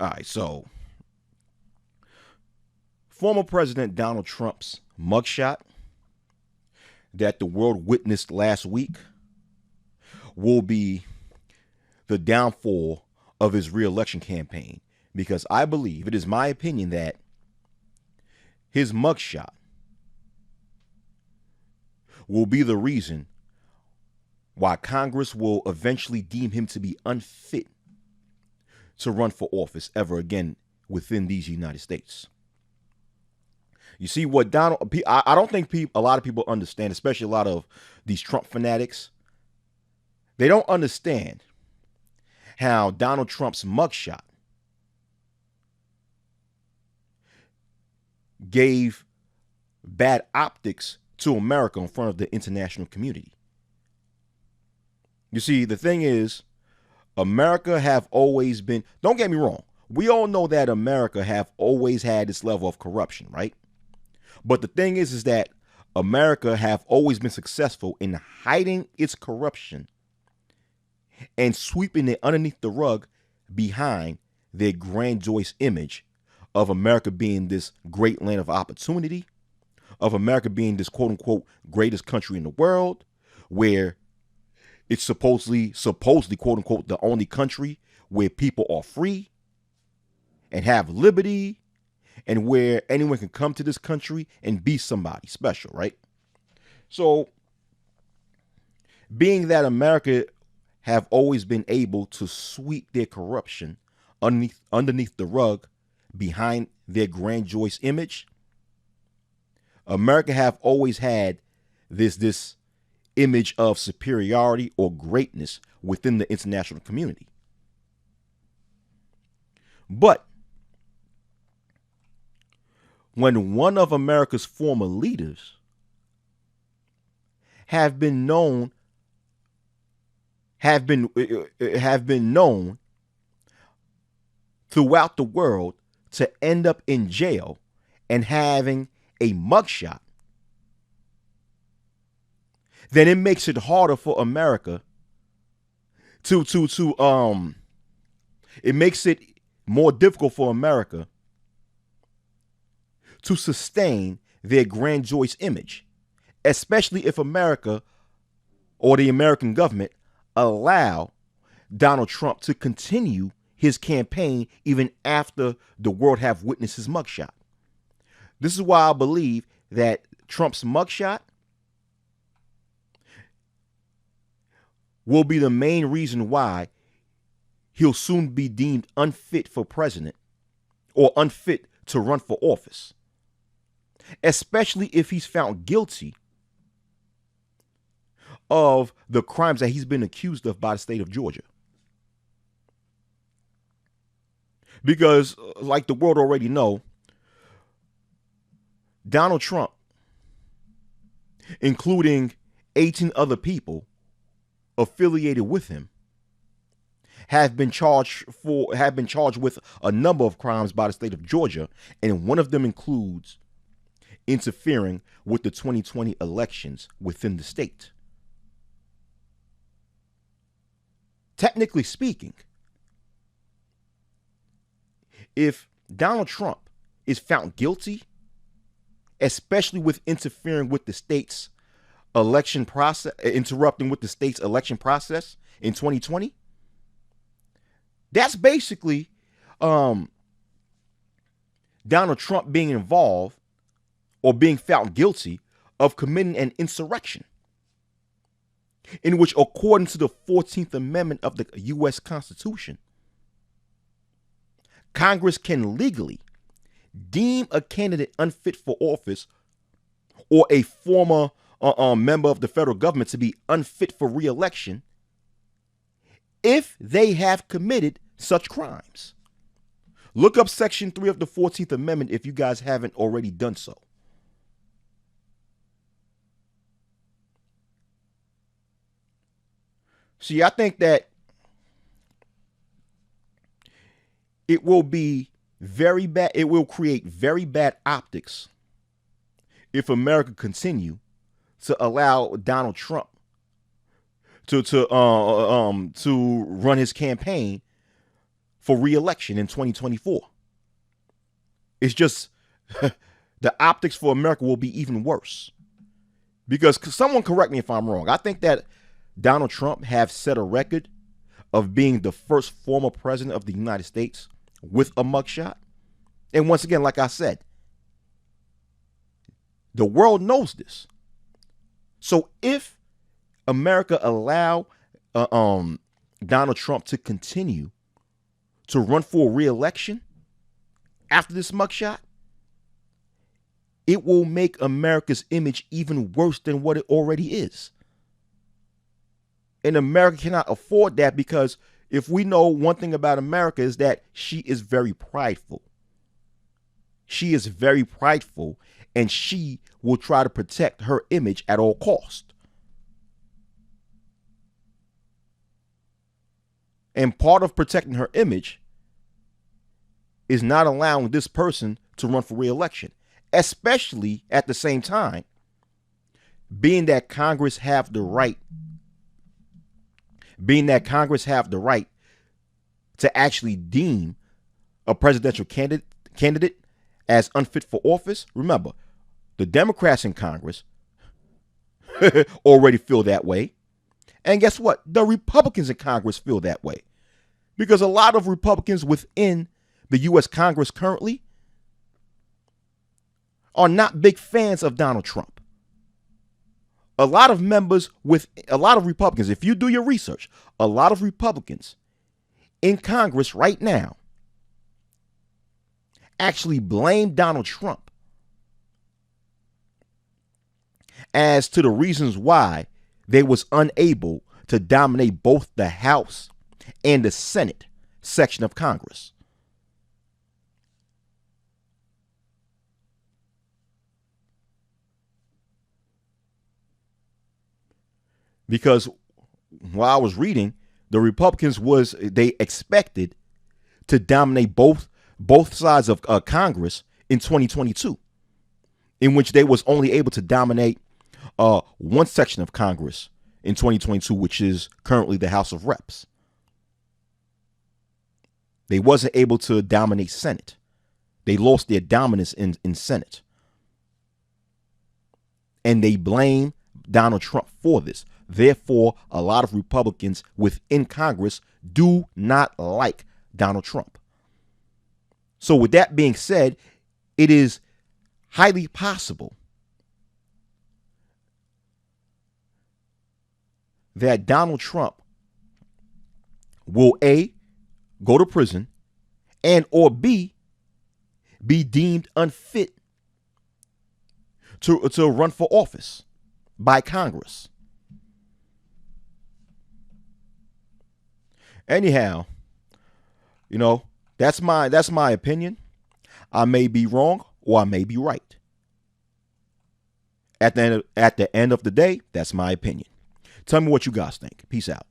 All right, so former President Donald Trump's mugshot that the world witnessed last week will be the downfall of his reelection campaign, because I believe, it is my opinion, that his mugshot will be the reason why Congress will eventually deem him to be unfit to run for office ever again within these United States. You see, what I don't think a lot of people understand, especially a lot of these Trump fanatics. They don't understand how Donald Trump's mugshot gave bad optics to America in front of the international community. You see, the thing is, America have always been, don't get me wrong, we all know that America have always had this level of corruption, right? But the thing is that America have always been successful in hiding its corruption and sweeping it underneath the rug behind their grandiose image of America being this great land of opportunity, of America being this quote unquote greatest country in the world, where it's supposedly quote unquote the only country where people are free and have liberty, and where anyone can come to this country and be somebody special, right? So, being that America have always been able to sweep their corruption underneath the rug behind their grandiose image, America have always had this image of superiority or greatness within the international community. But when one of America's former leaders have been known throughout the world to end up in jail and having a mugshot, then it makes it harder for America it makes it more difficult for America to sustain their grandiose image, especially if America or the American government allow Donald Trump to continue his campaign even after the world have witnessed his mugshot. This is why I believe that Trump's mugshot will be the main reason why he'll soon be deemed unfit for president or unfit to run for office, especially if he's found guilty of the crimes that he's been accused of by the state of Georgia. Because, like the world already know, Donald Trump, including 18 other people affiliated with him, have been charged with a number of crimes by the state of Georgia, and one of them includes interfering with the 2020 elections within the state. Technically speaking, if Donald Trump is found guilty, especially with interfering with the state's election process, interrupting with the state's election process in 2020, that's basically Donald Trump being involved or being found guilty of committing an insurrection, in which, according to the 14th Amendment of the U.S. Constitution, Congress can legally deem a candidate unfit for office or a former member of the federal government to be unfit for re-election if they have committed such crimes. Look up Section 3 of the 14th Amendment if you guys haven't already done so. See, I think that it will be very bad. It will create very bad optics if America continue to allow Donald Trump to run his campaign for re-election in 2024. It's just the optics for America will be even worse. Because someone correct me if I'm wrong. I think that Donald Trump have set a record of being the first former president of the United States with a mugshot. And once again, like I said, the world knows this. So if America allow Donald Trump to continue to run for re-election after this mugshot, it will make America's image even worse than what it already is. And America cannot afford that, because if we know one thing about America is that she is very prideful. She is very prideful, and she will try to protect her image at all costs. And part of protecting her image is not allowing this person to run for re-election, especially at the same time, being that Congress have the right to actually deem a presidential candidate as unfit for office. Remember, the Democrats in Congress already feel that way. And guess what? The Republicans in Congress feel that way. Because a lot of Republicans within the U.S. Congress currently are not big fans of Donald Trump. A lot of Republicans, if you do your research, a lot of Republicans in Congress right now actually blame Donald Trump as to the reasons why they was unable to dominate both the House and the Senate section of Congress. Because while I was reading, the Republicans they expected to dominate both sides of Congress in 2022, in which they was only able to dominate one section of Congress in 2022, which is currently the House of Reps. They wasn't able to dominate Senate. They lost their dominance in Senate. And they blame Donald Trump for this. Therefore, a lot of Republicans within Congress do not like Donald Trump. So with that being said, it is highly possible that Donald Trump will A, go to prison, and or B, be deemed unfit to run for office by Congress. Anyhow, that's my opinion. I may be wrong or I may be right. At the end of the day, that's my opinion. Tell me what you guys think. Peace out.